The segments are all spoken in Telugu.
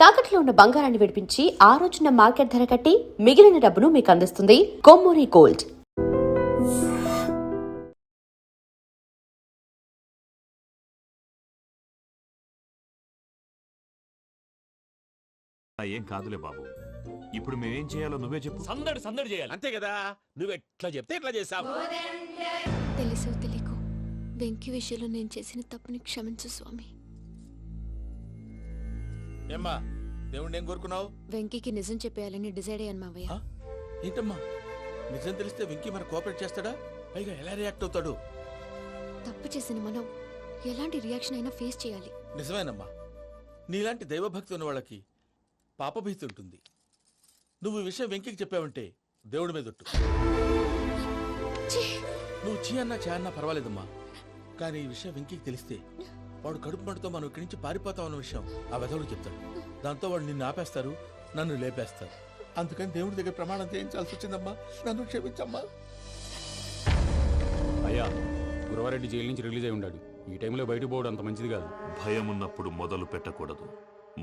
తాకట్లో ఉన్న బంగారాన్ని విడిపించి ఆ రోజున మార్కెట్ ధర కట్టి మిగిలిన డబ్బును మీకు అందిస్తుంది కొమ్మూరి గోల్డ్. ఏం కాదులే బాబు, ఇప్పుడు మేమేం చేయాలో నువ్వే చెప్పు. సందడి సందడి చేయాలి అంతే కదా. నువ్వు ఎట్లా చెప్తే ఎట్లా చేసావు. తెలుసో తెలియకో వెంకీ విషయంలో నేను చేసిన తప్పుని క్షమించు స్వామి. ఏమ్మా దేవుణ్ణి ఏం కోరుకున్నావు? వెంకీకి నిజం చెప్పేయాలని డిసైడ్ అయ్యాను మావయ్య. ఏంటమ్మా నిజం తెలిస్తే వెంకీ మన కోఆపరేట్ చేస్తాడా? పైగా ఎలా రియాక్ట్ అవుతాడు? తప్పు చేసిన మనం ఎలాంటి రియాక్షన్ అయినా ఫేస్ చేయాలి. నిజమేనమ్మా, నీలాంటి దైవభక్తి ఉన్న వాళ్ళకి పాపభీతి ఉంటుంది. నువ్వు ఈ విషయం వెంకీకి చెప్పావంటే దేవుడి మీద ఒట్టు. నువ్వు చీ అన్నా చే అన్నా పర్వాలేదమ్మా, కానీ ఈ విషయం వెంకీకి తెలిస్తే వాడు కడుపు మంటతో మనం ఇక్కడి నుంచి పారిపోతామన్న విషయం ఆ వెధవుడు చెప్తాడు. దాంతో వాడు నిన్ను ఆపేస్తారు, నన్ను లేపేస్తారు. అందుకని దేవుడి దగ్గర ప్రమాణం చేయించాల్సి వచ్చిందమ్మా, నన్ను క్షమించమ్మా. అయ్యా, గురవారెడ్డి జైలు నుంచి రిలీజ్ అయి ఉన్నాడు. ఈ టైంలో బయటకు పోవడం అంత మంచిది కాదు. భయం ఉన్నప్పుడు మొదలు పెట్టకూడదు,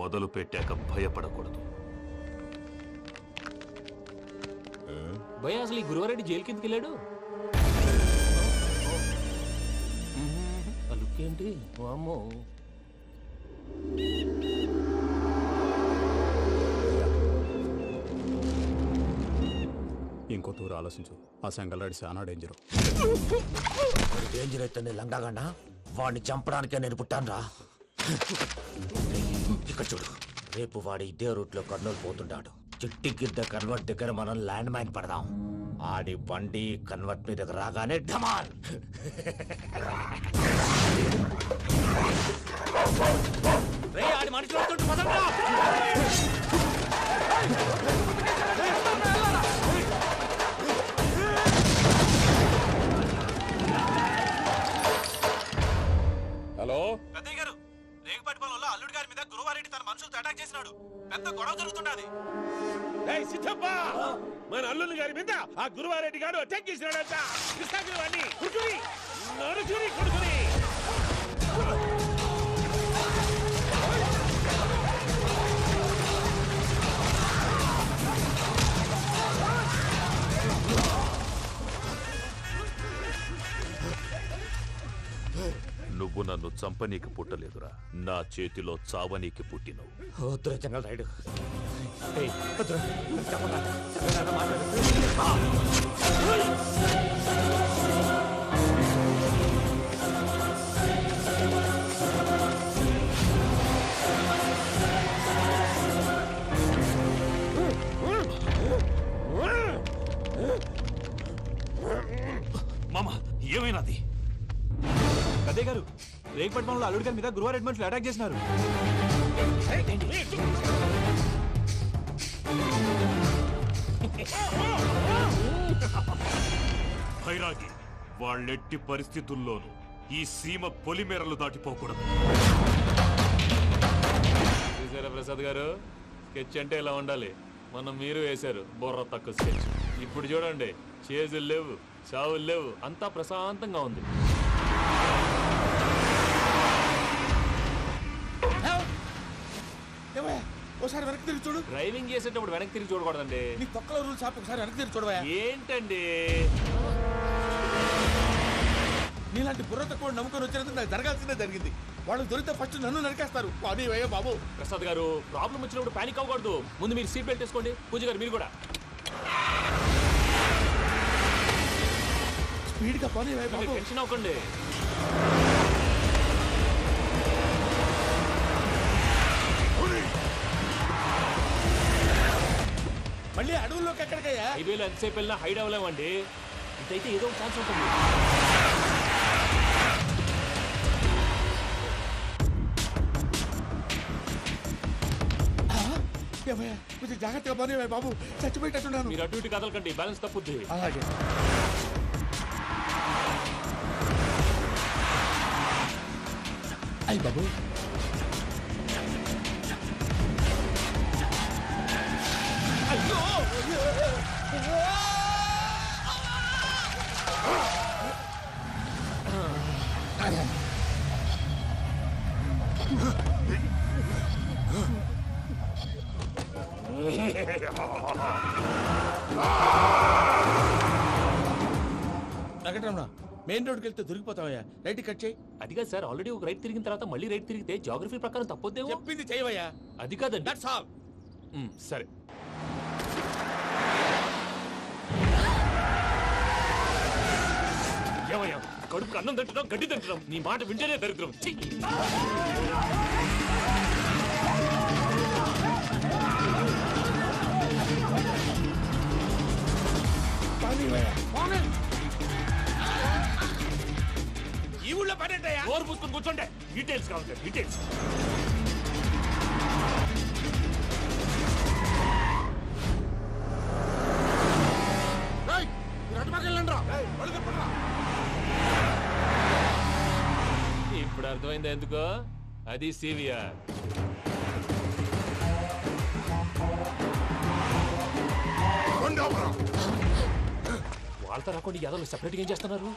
మొదలు పెట్టాక భయపడకూడదు. భయ అసలు ఈ గురవారెడ్డి జైలు కిందకి వెళ్ళాడు. ఏంటి అమ్మో, ఇంకో తూరు ఆలోచించు. ఆ సంగల్లాడి చాలా డేంజర్. డేంజర్ అయితే లంగాగండా వాడిని చంపడానికే నేను పుట్టాను రా. ఇక్కడ చూడు, రేపు వాడు ఇదే రూట్ లో కర్నూలు పోతుంటాడు. చిట్టి గిద్ద కన్వర్ట్ దగ్గర మనం ల్యాండ్ మైన్ పడదాం. ఆడి బండి కన్వర్ట్ మీద రాగానే ఢమాన్. ఆడి మనిషి వస్తుంటే పదండ్రా. హలో పెద్దయ్య గారు, రేగుపాటి పొలంలో అల్లుడి గారి మీద గురువారెడ్డి తన మనుషులతో అటాక్ చేసినాడు. పెద్ద గొడవ జరుగుతున్నది. సిద్ధప్ప, మన అల్లుని గారి మీద ఆ గురువారెడ్డి గారు అటాక్ చేసినాడంట. కృష్ణాగిరి వాడిని కుడుకుని నరుచుని కొడుకుని. నువ్వు నన్ను చంపనీకి పుట్టలేదురా, నా చేతిలో చావనీకి పుట్టినవు. వద్దురా జంగల్ రైడ్. మామ, ఏమైనాది? పెద్దయ్య గారు, రేగుపాటి పొలంలో అల్లుడి గారి మీద గురువారెడ్డి మనుషులు అటాక్ చేసినారు. భైరాగి, వాళ్ళెట్టి పరిస్థితుల్లోనూ ఈ సీమ పొలిమేరలు దాటిపోకూడదు. చూసారా ప్రసాద్ గారు, స్కెచ్ అంటే ఇలా ఉండాలి. మనం మీరు వేశారు బుర్ర తక్కువ స్కెచ్. ఇప్పుడు చూడండి, చేజులు లేవు, చావులు లేవు, అంతా ప్రశాంతంగా ఉంది. ఒకసారి వెనక్కి తిరిగి చూడు. డ్రైవింగ్ చేసేటప్పుడు వెనక్కి తిరిగి చూడకూడదండి. నీ తొక్కలో రూల్స్ ఆపి ఒకసారి వెనక్కి తిరిగి చూడవా. ఏంటండి నీలాంటి బుర్ర తక్కువ నమ్ముకొని వచ్చినందుకు నాకు జరగాల్సిందే జరిగింది. వాళ్ళు దొరికితే ఫస్ట్ నన్ను నరికేస్తారు. అది వయ్యా బాబు. ప్రసాద్ గారు, ప్రాబ్లం వచ్చినప్పుడు పానిక్ అవ్వకూడదు. ముందు మీరు సీట్ బెల్ట్ వేసుకోండి. పూజ గారు మీరు కూడా స్పీడ్గా పని బాబు. టెన్షన్ అవ్వకండి. మళ్ళీ అడవుల్లోకి ఎక్కడికయ్యా? హైవేలో ఎంతసేపు వెళ్ళినా హైడ్ అవ్వలేమండి. ఇదైతే ఏదో ఒక ఛాన్స్ ఉంటుంది. కొంచెం జాగ్రత్తగా పని బాబు, చచ్చిపోయేటట్టున్నాను. మీరు అటు ఇటు కదలకండి, బ్యాలెన్స్ తప్పుద్ది. అలాగే. అయ్యి బాబు, అయ్యో వెంకటరమణ మెయిన్ రోడ్కి వెళ్తే దొరికిపోతావయ్యా. రైట్ కట్ చేయి. అది కాదు సార్, ఆల్రెడీ ఒక రైట్ తిరిగిన తర్వాత మళ్ళీ రైట్ తిరిగితే జాగ్రఫీ ప్రకారం తప్పొద్దేమో. చెప్పింది చేయవయ్యా. అది కాదండి. That's all. సరే. ఏమయ్యా, కడుపుకి అన్నం తింటున్నాం, గడ్డి తింటున్నాం, నీ మాట వింటేనే దరిద్రం. ఛీ! ఈ ఊళ్ళో పడేటయ్యా. నోరు పూసుకొని కూర్చోండి. డీటెయిల్స్ కావాలి, డీటెయిల్స్. ఇప్పుడు అర్థమైంది ఎందుకో. అది సివిఆర్. వాళ్ళతో రాకుండా యాదవ్ సెపరేట్గా ఏం చేస్తున్నారు?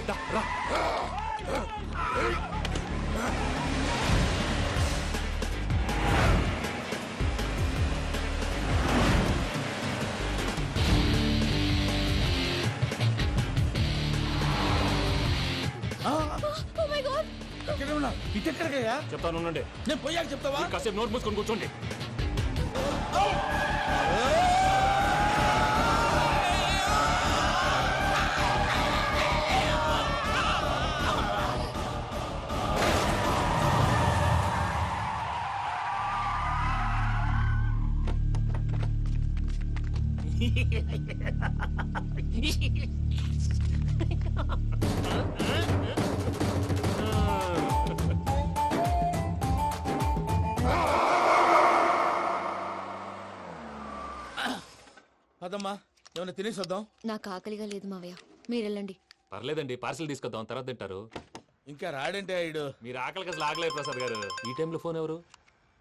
దా, రా. వెంకటరమణ ఇటెక్కడికయ్యా? చెప్తాను ఉండండి. నేను పోయాక చెప్తావా? కాసేపు నోట్ మూసుకొని కూర్చోండి. పదమ్మా, ఏమైనా తినేసి వద్దాం. నాకు ఆకలిగా లేదు మావయ్య, మీరు వెళ్ళండి. పర్లేదండి, పార్సిల్ తీసుకొద్దాం, తర్వాత తింటారు. ఇంకా రాడంటే ఆయుడు. మీరు ఆకలికి అసలు ఆగలేదు ప్రసాద్ గారు. ఈ టైంలో ఫోన్ ఎవరు?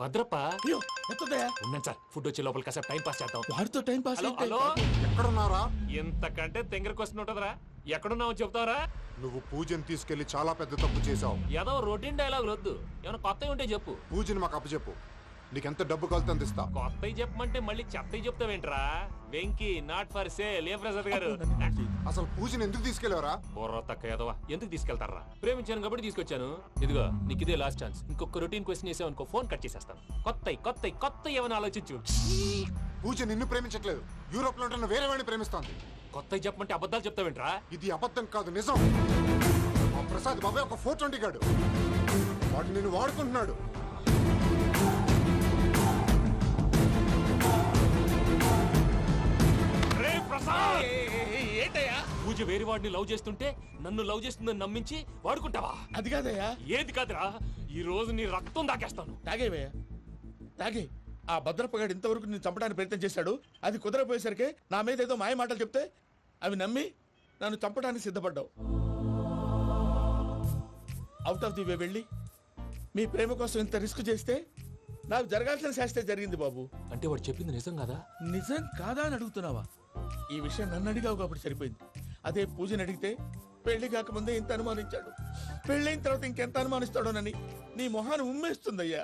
భద్రప్ప. అయ్యో ఎత్తదయ్యా. ఉన్నాను సార్, ఫుడ్ వచ్చే లోపల కాసేపు టైం పాస్ చేద్దాం. వాడితో టైం పాస్ హలో అయితే హలో, ఎక్కడున్నారా? ఇంతకంటే తెంగర క్వశ్చన్ ఉంటుందిరా. ఎక్కడున్నావు చెప్తావరా? నువ్వు పూజని తీసుకెళ్లి చాలా పెద్ద తప్పు చేశావు. ఏదో రొటీన్ డైలాగ్ వద్దు, ఏమైనా కొత్తవి ఉంటే చెప్పు. పూజని మాకు అప్పచెప్పు. నీకెంత డబ్బు కలితే అంత ఇస్తా. కొత్తవి చెప్పమంటే మళ్ళీ చెత్తవి చెప్తావేంట్రా? Venky not for sale. ఏ ప్రసాద్ గారు? అసలు పూజని ఎందుకు తీసుకెళ్లేవరా? బుర్ర తక్క ఏదవా, ఎందుకు తీసుకెళ్తారా? ప్రేమించాను కాబట్టి తీసుకొచ్చాను. ఇదిగో నీకు ఇదే లాస్ట్ ఛాన్స్. ఇంకొక రొటీన్ క్వశ్చన్ చేసావు అనుకో, ఫోన్ కట్ చేసేస్తాను. కొత్త ఏమైనా ఆలోచించు. పూజ నిన్ను ప్రేమించట్లేదు, యూరోప్ లో ఉంటున్న వేరే వాడిని ప్రేమిస్తోంది. కొత్తవి చెప్పమంటే అబద్ధాలు చెప్తావేంట్రా? ఇది అబద్ధం కాదు, నిజం. మా ప్రసాద్ బాబాయ్ ఒక 420 గాడు. వాడు నిన్ను వాడుకుంటున్నాడు. ఏంటయ్యా? పూజ వేరే వాడిని లవ్ చేస్తుంటే నన్ను లవ్ చేస్తుందని నమ్మించి వాడుకుంటావా? అది కాదయ్యా. ఏది కాదురా, ఈ రోజు నీ రక్తం దాకేస్తాను. తాగేవయ్యా, తాగే. ఆ భద్రప్పగాడు ఇంతవరకు నేను చంపడానికి ప్రయత్నం చేశాడు. అది కుదరపోయేసరికి నా మీద ఏదో మాయ మాటలు చెప్తే అవి నమ్మి నన్ను చంపడానికి సిద్ధపడ్డావు. అవుట్ ఆఫ్ ది వే వెళ్ళి మీ ప్రేమ కోసం ఇంత రిస్క్ చేస్తే నాకు జరగాల్సిన శాస్త్రే జరిగింది బాబు. అంటే వాడు చెప్పింది నిజం కదా? నిజం కాదా అని అడుగుతున్నావా? ఈ విషయం నన్ను అడిగావు కాబట్టి సరిపోయింది. అదే పూజని అడిగితే పెళ్లి కాకముందే ఇంత అనుమానించాడు, పెళ్ళైన తర్వాత ఇంకెంత అనుమానిస్తాడోనని నీ మొహాన్ని ఉమ్మేస్తుందయ్యా.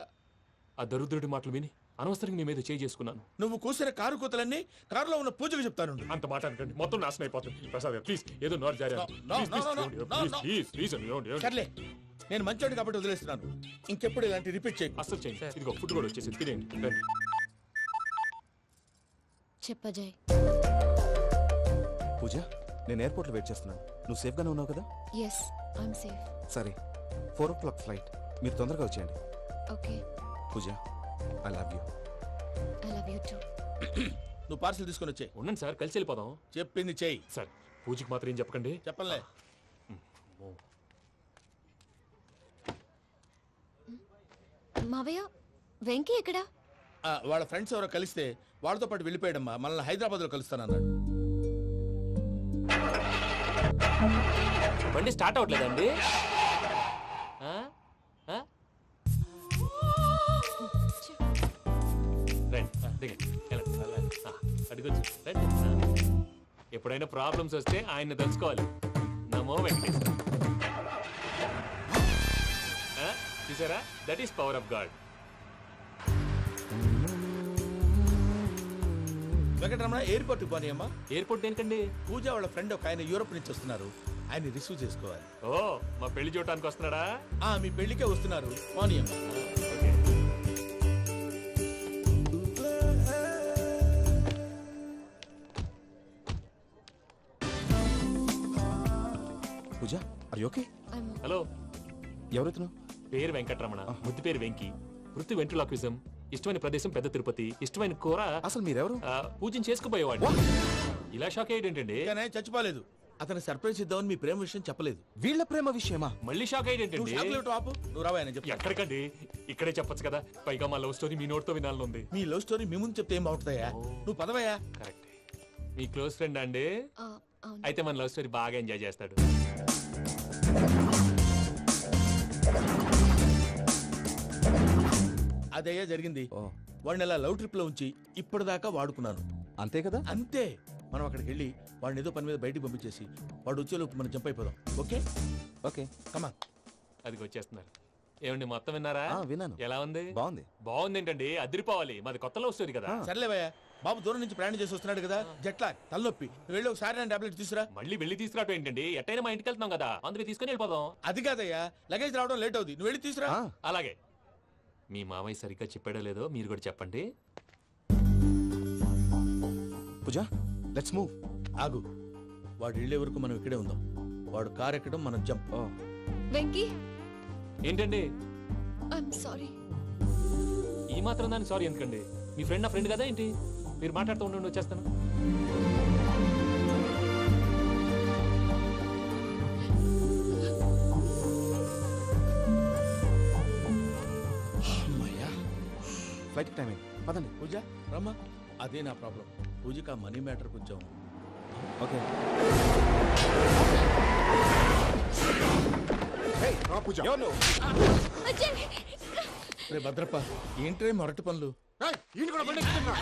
ఆ దరిద్రుడి మాటలు విని అనవసరంగా నీ మీద చేయి చేసుకున్నాను. నువ్వు కూసిన కారు కూతలన్నీ కారులో ఉన్న పూజకు చెప్తాను. అంత మాట అనకండి, మొత్తం నాశనం అయిపోతుంది. ప్రసాద్ గారు ప్లీజ్, ఏదో నోరు జారీ. సర్లే, నేను మంచోడు కాబట్టి వదిలేస్తున్నాను. ఇంకెప్పుడు ఇలాంటి రిపీట్ చేయకు. అస్సలు చేయండి. ఇదిగో ఫుడ్ కూడా వచ్చేసి తినేయండి. రండి. చెప్పజాయ్. పూజ, నేను ఎయిర్పోర్ట్లో వెయిట్ చేస్తున్నాను. నువ్వు సేఫ్గానే ఉన్నావు కదా? Yes, I'm safe. సరే, 4 o'clock ఫ్లైట్. మీరు తొందరగా వచ్చేయండి. Okay. Pooja, I love you. I love you too. నువ్వు పార్సల్ తీసుకొని వచ్చే. ఉండండి సార్, కలిసి వెళ్ళిపోదాం. చెప్పింది చెయ్యి. సార్, పూజకి మాత్రం ఏం చెప్పకండి. చెప్పలే. మావయ్య, వెంకీ ఎక్కడా? వాళ్ళ ఫ్రెండ్స్ ఎవరో కలిస్తే వాళ్ళతో పాటు వెళ్ళిపోయాడమ్మా. మనల్ని హైదరాబాద్ లో కలుస్తానన్నాడు. బండి స్టార్ట్ అవ్వట్లేదండి. అడుగొచ్చు. ఎప్పుడైనా ప్రాబ్లమ్స్ వస్తే ఆయన్ని తెలుసుకోవాలి. నమో వెంకటేశ్వర. చూసారా, that is power of God. Venkataramana airport పోనీ అమ్మా. ఎయిర్పోర్ట్ దేనికండి? పూజ వాళ్ళ ఫ్రెండ్ ఒక ఆయన యూరోప్ నుంచి వస్తున్నారు, ఆయన రిసీవ్ చేసుకోవాలి. ఓ, మా పెళ్లి చూడటానికి వస్తున్నాడా? మీ పెళ్లికే వస్తున్నారు, పోనీ అమ్మా. ఓకే. పూజ అరే ఓకే. హలో, ఎవరెత్తును? పేరు వెంకటరమణ, ముద్దు పేరు వెంకి, వృత్తి వెంట్రులాక్విజం, ఇష్టమైన ప్రదేశం పెద్ద తిరుపతి, ఇష్టమైన కూర అసలు మీరెవరు? పూజను చేసుకుపోయేవాడు. ఇలా షాక్ అయ్యేటండి? కానీ ఆయన చచ్చిపోలేదు. అతను సర్ప్రైజ్ ఇద్దామని మీ ప్రేమ విషయం చెప్పలేదు. వీళ్ళ ప్రేమ విషయమా? మళ్ళీ షాక్ నువ్వు అయ్యేటండి? షాక్ లేవు ఆపు, నువ్వు రావా ఆయన చెప్తా. ఎక్కడికండి? ఇక్కడే చెప్పొచ్చు కదా. పైగా మా లవ్ స్టోరీ మీ నోట్తో వినాలని ఉంది. మీ లవ్ స్టోరీ మీ ముందు చెప్తే ఏం బాగుంటుందయ్యా? నువ్వు పదవయ్యా. కరెక్ట్. మీ క్లోజ్ ఫ్రెండ్ అండి? అవును. అయితే మన లవ్ స్టోరీ బాగా ఎంజాయ్ చేస్తాడు. అదయ్యా జరిగింది. వాడిని అలా లవ్ ట్రిప్ లో ఉంచి ఇప్పటిదాకా వాడుకున్నాను. అంతే కదా? అంతే. మనం అక్కడికి వెళ్ళి వాడిని ఏదో పని మీద బయటికి పంపించేసి వాడు వచ్చేలోపు మనం జంప్ అయిపోదాం. ఓకే ఓకే కమా. అది వచ్చేస్తున్నారు. ఏమండి, మొత్తం విన్నారా? విన్నాను. ఎలా ఉంది? బాగుంది. బాగుంది ఏంటండి? అదిరిపోవాలి. మాది కొత్త లవ్ స్టోరీ కదా. సర్లేవయ్యా, బాబు దూరం నుంచి ప్రయాణం చేసి వస్తున్నాడు కదా, జట్లా తలనొప్పి. నువ్వు వెళ్ళి ఒకసారి నా టాబ్లెట్ తీసుకురా. మళ్ళీ వెళ్ళి తీసుకురావటం ఏంటండి? ఎట్టైనా మా ఇంటికి వెళ్తున్నాం కదా, అందుకే తీసుకుని వెళ్ళిపోదాం. అది కాదయ్యా, లగేజ్ రావడం లేట్ అవుతుంది, నువ్వు వెళ్ళి తీసుకురా. అలాగే. మీ మామయ్య సరిగ్గా చెప్పాడో లేదో మీరు కూడా చెప్పండి. పూజ లెట్స్ మూవ్. ఆగు, వాడు వెళ్ళే వరకు మనం ఇక్కడే ఉందాం. వాడు కార్ ఎక్కడం, మనం జంప్. వెంకీ, ఏంటండి ఐఎమ్ సారీ. ఈ మాత్రం దాన్ని సారీ ఎందుకండి? మీ ఫ్రెండ్ నా ఫ్రెండ్ కదా ఏంటి? మీరు మాట్లాడుతూ ఉండండి, వచ్చేస్తాను. ఫ్లైట్ టైం అయింది, పదండి. పూజ రమ్మా. అదే నా ప్రాబ్లం. పూజకి ఆ మనీ మ్యాటర్ కొంచెం. ఓకే. పూజ రే భద్రప్ప, ఏంట్రే మొరటి పనులు? ఈయన కూడా బండి ఎక్కుతున్నా.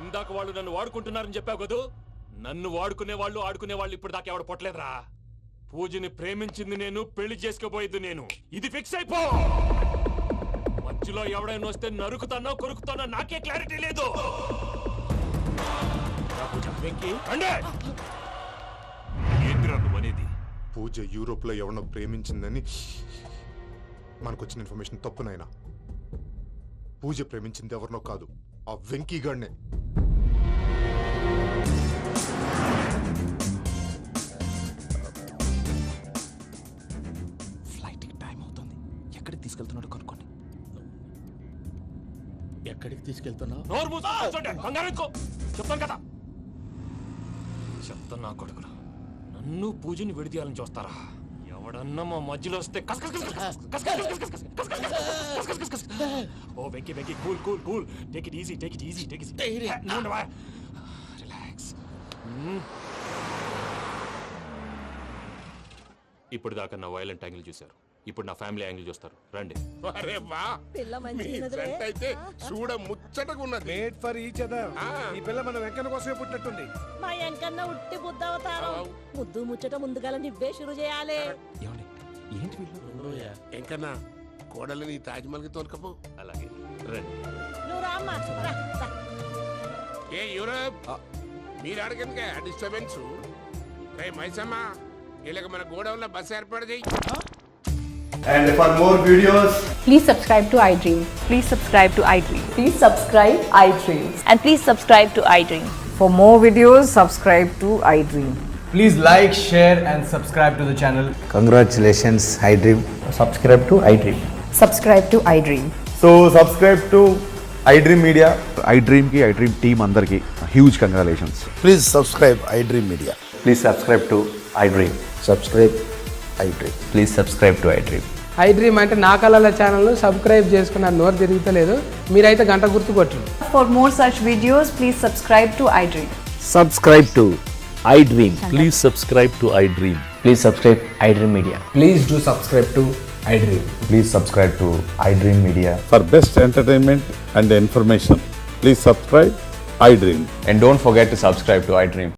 ఇందాక వాళ్ళు నన్ను వాడుకుంటున్నారని చెప్పావు కదూ. నన్ను వాడుకునే వాళ్ళు ఆడుకునే వాళ్ళు ఇప్పుడు దాకా ఎవడు పొట్టలేదురా. పూజని ప్రేమించింది నేను, పెళ్లి చేసుకోబోయేది నేను. ఇది ఫిక్స్ అయిపో. మధ్యలో ఎవడైనా వస్తే నరుకుతానో కొరుకుతానో నాకే క్లారిటీ లేదు. వెంకీ, ఏంటిరా నువ్వనేది? పూజ యూరోప్ లో ఎవరినో ప్రేమించిందని మనకొచ్చిన ఇన్ఫర్మేషన్ తప్పునైనా. పూజ ప్రేమించింది ఎవరినో కాదు, ఆ వెంకీ గాడినే. ఫ్లైట్ టైం అవుతుంది, ఎక్కడికి తీసుకెళ్తున్నాడో కనుక్కోండి. ఎక్కడికి తీసుకెళ్తున్నావు? నోరు మూసుకొని కూర్చోండి. కంగారు ఎందుకు? చెప్తాను కదా. చెప్తాను నా కొడుకులు. నన్ను పూజని విడిదీయాలని చూస్తారా? ఎవడన్నా మా మధ్యలో వస్తే కస్ కస్ కస్ కస్ కస్ కస్ కస్ కస్ కస్ కస్ కస్ కస్ కస్ కస్. ఓ Venky Venky cool cool cool take it easy take it easy take it easy relax. ఇప్పుడు దాకా నా వైలెంట్ యాంగిల్ చూశారు, ఇప్పుడు నా ఫ్యామిలీ యాంగిల్ చూస్తారు. రండి. అరే వా మీ ఫ్రెండ్ అయితే చూడ ముచ్చటగా ఉన్నది. Made for each other. ఈ పిల్ల మన వెంకన్న కోసమే పుట్టినట్టుంది. మా ఎంకన్నా ఉట్టి బుద్ధవతారం. ముద్దు ముచ్చట ముందుగాల నువ్వే షురు చేయాలి. ఏంటి వీళ్ళు? ఎంకన్నా కోడలిని తాజ్మహల్ కి తోలుకపో. అలాగే రండి. నువ్వు రామ్మా రా, రా. ఏ యూరప్ మీరు అడగనుక డిస్టర్బెన్స్. రే మైసమ్మ ఇలాగ మన గోడౌన్లో బస్సు ఏర్పాటు చేయి. And for more videos, Please subscribe to iDream. Please subscribe to iDream. Please subscribe iDream. And please subscribe to iDream. For more videos, subscribe to iDream. please like, share and subscribe to the channel. Congratulations iDream. Subscribe to iDream. Subscribe to iDream. So subscribe to iDream Media. iDream ki iDream team andarki huge congratulations. Please subscribe iDream media. Please subscribe to iDream. Subscribe iDream. Please subscribe to iDream. iDream అంటే నా కళల ఛానల్ సబ్స్క్రైబ్ చేసుకున్న నోరు తిరుగుతలేదు, మీరైతే గంట గుర్తు కొట్టండి. For more such videos, please subscribe to iDream. Subscribe to iDream. Please subscribe to iDream. Please subscribe iDream Media. Please do subscribe to iDream. Please subscribe to iDream Media. For best entertainment and information please subscribe iDream. And don't forget to subscribe to iDream.